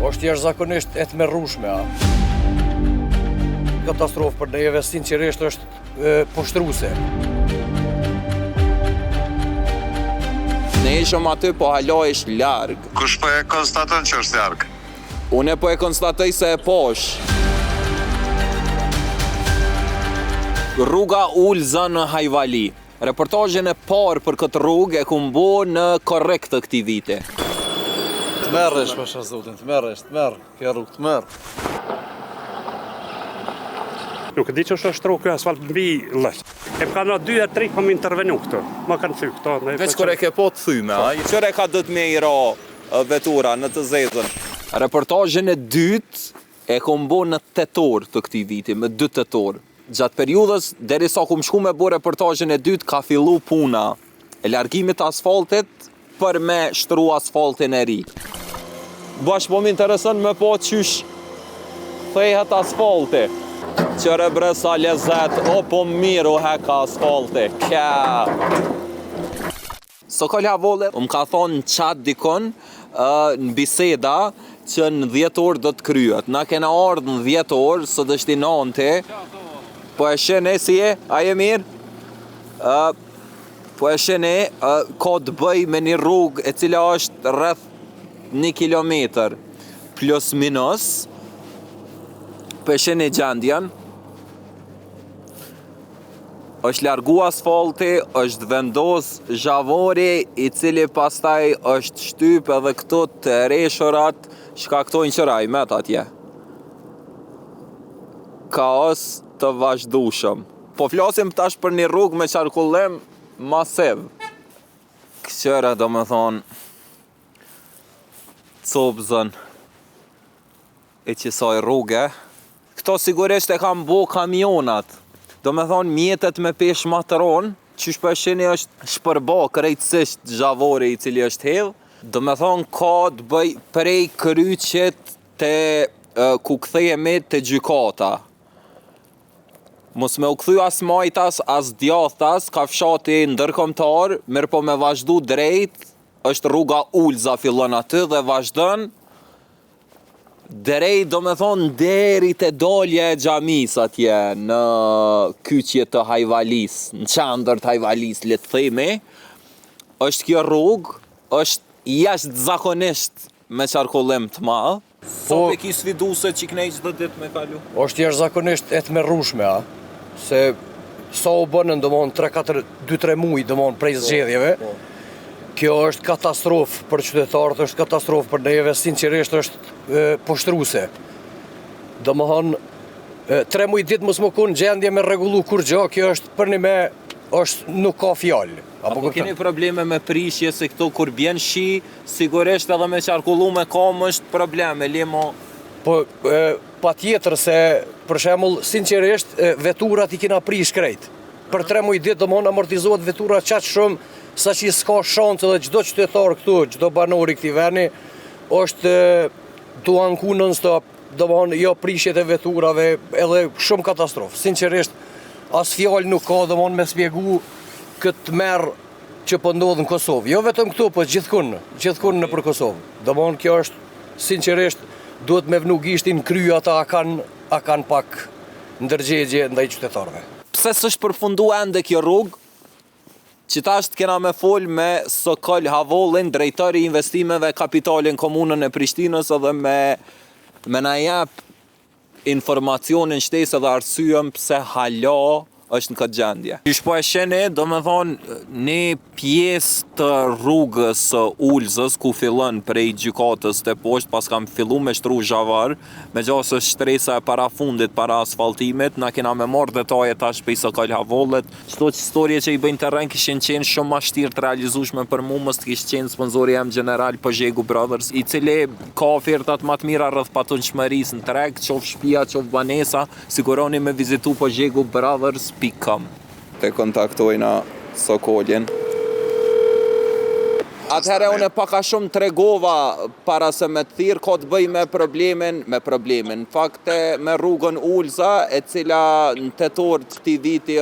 është jashtëzakonisht e tmerrueshme. Katastrofë për neve sinqerisht është poshtruese. Ne ishëm aty, po hala është larg. Kush po e konstaton që është larg? Unë po e konstatoj se e posh. Rruga Ulza në Hajvali. Reportazhin e parë për këtë rrugë e kum bo në korrekt të këtij viti. Të merresh pasha zotin, të merr, kjo rrugë të merr. Nuk e di që është shtrohu kjo asfalt mbi lësh. E kanë 2 e 3 kom intervenu këtu. Ma kanë thy këto. Veç kur e ke po të thyme, a? Qëre ka dët me i ra vetura në të zezën? Reportazhin e dytë e kum bo në tetor të këtij viti, me 2 tetor. Gjatë periudhës, derisa kum shku me bo reportazhin e dytë, ka fillu puna e largimit të asfaltit për me shtru asfaltin e ri. Bash po më intereson me po qysh thehet asfalti. Qëre bre sa lezet, o po mirë u heka asfalti, kja. Sokol Havolle, ka thonë në qatë dikon, në biseda, që në 10 orë do të kryet. Na kena ardhë në 10 orë, së dështi 9, po e shene si e, a je mirë? Po e shene, ka të bëj me një rrugë e cila është rreth 1 kilometër, plus minus, po e shene gjendjen, është largu asfalti, është vendos zhavori, i cili pastaj është shtyp edhe këto të reshurat, shkaktojnë qërajmet atje. Kaos të vazhdueshëm. Po flasim tash për një rrugë me qarkullim masiv. Këqëra do me thonë copëzën e qësaj rrugë. Këto sigurisht e kam bo kamionat. Do me thonë mjetet me pesh matëron, që shpeshini është shpërba krejtësisht zhavori i cili është hedh. Do me thonë ka të bëj prej kryqit të ku kthehemi të gjykata. Mos me u kthy as majtas, as djathtas, ka fshati ndërkombëtar, mirë po me vazhdu drejt, është rruga Ulza fillon aty dhe vazhdon drejt, do me thonë, deri te dolja e xhamis atje, në kyçje të Hajvalis, në qendër të Hajvalis, le të themi, është kjo rrugë, është jashtëzakonisht me qarkullim të madh. Po e ki sfidu se qiknej çdo ditë me kalu? Është jashtëzakonisht e tmerrueshme, se sa u bënën domon 2-3 muaj domon prej zgjedhjeve. Kjo është katastrofë për qytetarët, është katastrofë për neve, sinqerisht është poshtruese. Domethënë 3 muaj ditë mos më kon gjendje me rregullu kur gjë, kjo është për një me është nuk ka fjalë. Apo keni probleme me prishje se këto kur bjen shi, sigurisht edhe me qarkullu me kam është probleme, limo. Po patjetër se për shembull sinqerisht veturat i kena prish krejt. Për 3 muaj ditë domon amortizohet vetura çaq shumë sa që s'ka shanse dhe çdo qytetar këtu, çdo banor i këtij vendi është tu anku non-stop, domon jo prishjet e veturave, edhe shumë katastrofë. Sinqerisht as fjalë nuk ka domon me shpjegu këtë merr që po ndodh në Kosovë. Jo vetëm këtu, po gjithkund nëpër Kosovë. Domon kjo është sinqerisht duhet me vënu gishtin kry ata a kanë pak ndërgjegje ndaj qytetarëve. Pse s'është përfundu ende kjo rrugë? Qitashtë kena me fol me Sokol Havollin, drejtori i investimeve kapitalin komunën e Prishtinës, edhe me na jep informacionin shtesë dhe arsyën pse hala është në këtë gjendje. Qysh po e sheni, do me thonë, një pjesë të rrugës Ulzës, ku fillon prej gjykatës të poshtë, pas kam fillu me shtru zhavar, me gjasë është shtresa e para fundit, para asfaltimit, na kena me marrë detaje tash për Sokol Havollet. Qëto që storje që i bëjnë terren kishin qenë shumë ma shtirë të realizueshme për mu, mës të kishë qenë sponsori jam general Pojegu Brothers, i cili ka ofertat ma të mira rreth patundshmërisë në treg, qof shtëpia, qof banesa, siguroni me vizitu Pojegu Brothers. Te kontaktojna Sokolin. Atëherë unë paka shumë tregova para se me të thirë ka të bëj me problemin. Fakte me rrugën Ulza, e cila në tetor të këtij viti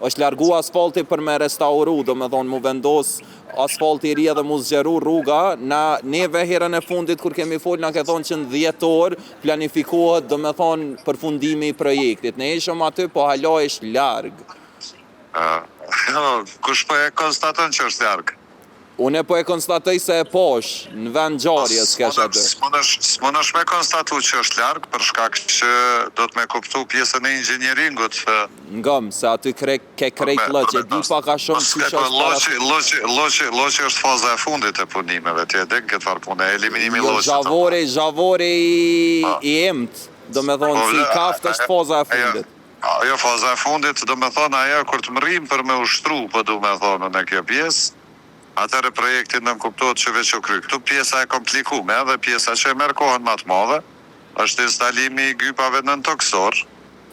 është largu asfalti për me restauru, do me thonë mu vendos asfalti i ri edhe mu zgjeru rruga, neve herën e fundit kur kemi fol na ke thonë që në 10 orë planifikohet do me thonë përfundimi i projektit. Ne ishëm aty, po hala ish larg. Kush po e konstaton që është larg? Unë po e konstatoj se e posh, në vend ngjarjes kesh aty. S'munësh me konstatu që është larg për shkak që do të me kuptu pjesën e inxhinieringut. Ngëm, se aty ke krejt lëq, e di pa ka shumë që është Loqi është faza e fundit e punimeve, ti e dhe këtë farë punë, eliminimi loqit. Zhavori i emt, do me thonë si kaft është faza e fundit. Jo, faza e fundit, do me thonë ajo kur të mërim për me ushtru, po do me thonë në kjo pjesë, atëre projektin në më kuptohet që veç o kry. Këtu pjesa e komplikume dhe pjesa që e merë kohën më të madhe, është instalimi i gypave nën toksor,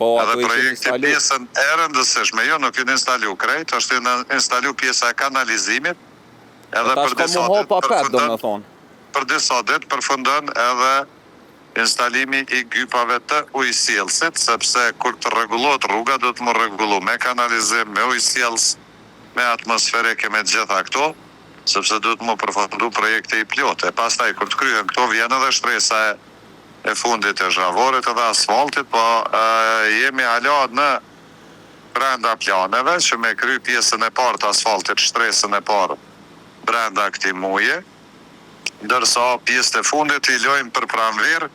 edhe projekti pjesën e rëndësishme, jo nuk jënë instalu krejt, është instalu pjesa e kanalizimit, edhe për disa dit përfundon edhe instalimi i gypave të ujësjelësit, sepse kur të rregullohet rruga, do të më rregullu me kanalizim, me ujësjelës, me atmosferike, me gjitha këto, sepse du të më përfundu projekte i plote. Pastaj, kur të kryhen këto, vjen edhe shtresa e fundit e zhavorit edhe asfaltit, po jemi hala në brenda planeve, që me kry pjesën e parë të asfaltit, stresën e parë brenda këti muje, ndërsa pjesën e fundit i lojmë për pranverë,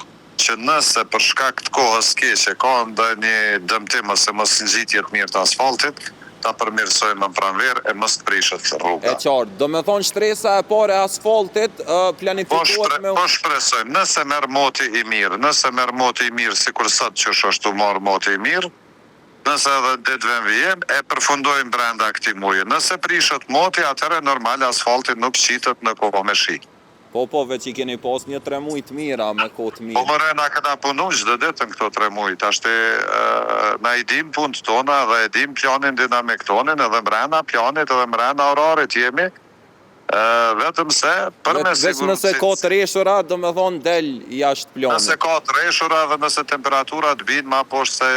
që nëse për shkak të kohës keqe, ka ndë një dëmtim ose mos ngjitje të mirë të asfaltit, ta përmirësojmë në pranverë e mos të prishet rruga. E qartë, do me thonë shtresa e pare asfaltit planifikohet me... Po shpresojmë, nëse merë moti i mirë, si kur sot që është të marë moti i mirë, nëse edhe ditëve në vijem, e përfundojmë brenda këti muje. Nëse prishet moti, atëre normal asfaltit nuk qitet në kohë me shi. Po, veç i keni pas një 3 muaj të mira me kohë të mirë. Po mëre na këna punu çdo ditë në këto 3 muaj. Ashtë na i dim punët tona dhe i dim planin dinamik tonin edhe mrena planit edhe mrena orarit jemi. Vetëm se për me sigurësi... Veç nëse ka të reshura, do me thonë del jashtë planit. Nëse ka të reshura dhe nëse temperaturat binë ma poshtë se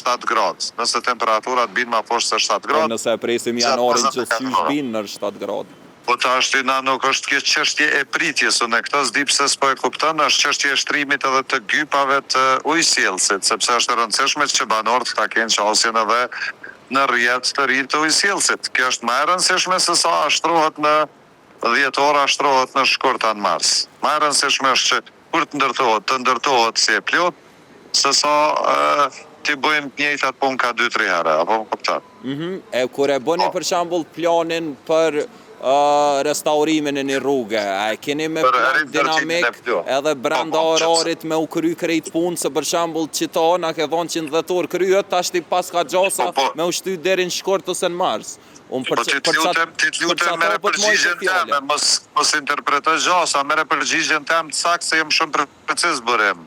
7 gradë. Nëse temperaturat binë ma poshtë se 7 gradë... Nëse e presim janarin që s'qysh binë në 7 gradë. Po të ashtë na nuk është kjo çështje e pritjes, unë e këto s'di pse s'po e kupton, është çështje e shtrimit edhe të gypave të ujësjellësit, sepse është e rëndësishme që banorët ta kenë qasjen edhe në rrjet të ri të ujësjellësit. Kjo është më e rëndësishme se sa ashtrohet në 10 orë, ashtrohet në shkurtan mars. Më e rëndësishme është që kur të ndërtohet si e plot, se sa ti bëjmë njëjtat punë ka 2-3 herë, apo më kupton? E kur e bëni për shembull planin për restaurimin e një rrugë, a keni me plan dinamik edhe brenda orarit me u kry krejt punë, se për shembull qita na ke thonë që në 10 orë kryhet, tash ti pas ka gjasa me u shty deri në shkurt ose në mars. Po ti të lutem mere përgjigjen teme, mos interpreto gjasa, mere përgjigjen teme të saktë se jem shumë precis bërim.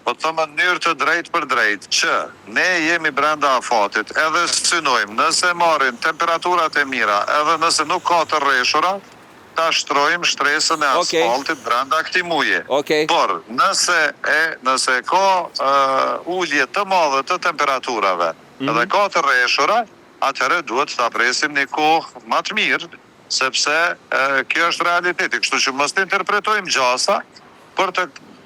Po të thëmë në njërë të drejt për drejt, që ne jemi brenda afatit, edhe synojmë, nëse marim temperaturat e mira, edhe nëse nuk ka të rreshura, ta shtrojmë shtresën e asfaltit brenda këti muje. Por, nëse ka ullje të madhe të temperaturave, edhe ka të rreshura, atëherë duhet të presim një kohë më të mirë, sepse kjo është realiteti. Kështu që mos të interpretojmë gjasa, për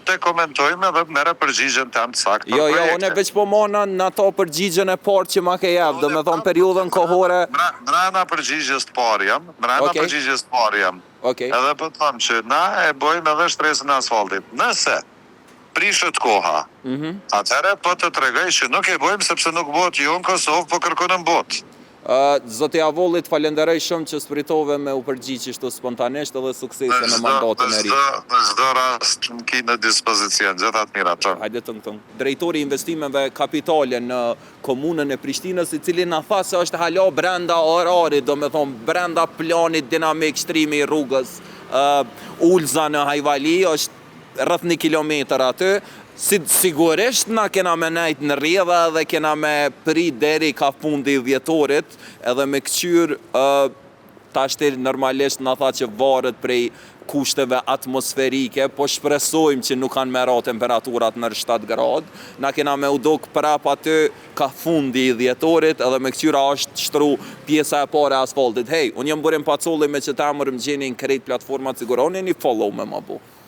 të komentojmë edhe mere përgjigjen të të saktë për projekte. Unë e veç po mona në ato përgjigjen e parë që ma ke jabë, do me thonë periudën kohore... Mrena përgjigjes të parë jam, edhe për të thëmë që na e bojmë edhe shtresën e asfaltit. Nëse prishet koha, atëherë po të tregoj që nuk e bojmë sepse nuk bot jo në Kosovë, po kërkon në bot. Zoti Avollit, falenderoj shumë që spritove me u përgjigj kështu spontanisht edhe suksese në mandatën e ri. Në çdo rast më ki në dispozicion, gjithat mira. Hajde të. Drejtori i investimeve kapitale në komunën e Prishtinës, i cili na tha se është hala brenda orarit, do me thonë brenda planit dinamik shtrimi i rrugës Ulza në Hajvali, është rreth 1 kilometër aty, sigurisht na kena me nejt në rrjedha dhe kena me pri deri ka fundi i dhjetorit edhe me këqyr Ta shtel normalisht na tha që varet prej kushteve atmosferike, po shpresojmë që nuk kanë me ra temperaturat në 7 gradë. Na kena me u dok prap aty ka fundi i dhjetorit edhe me këqyra është shtru pjesa e pare asfaltit. Hej, unë jam burim pacolli me që ta mërë më gjeni në krejt platformat, siguroni një follow me ma bu.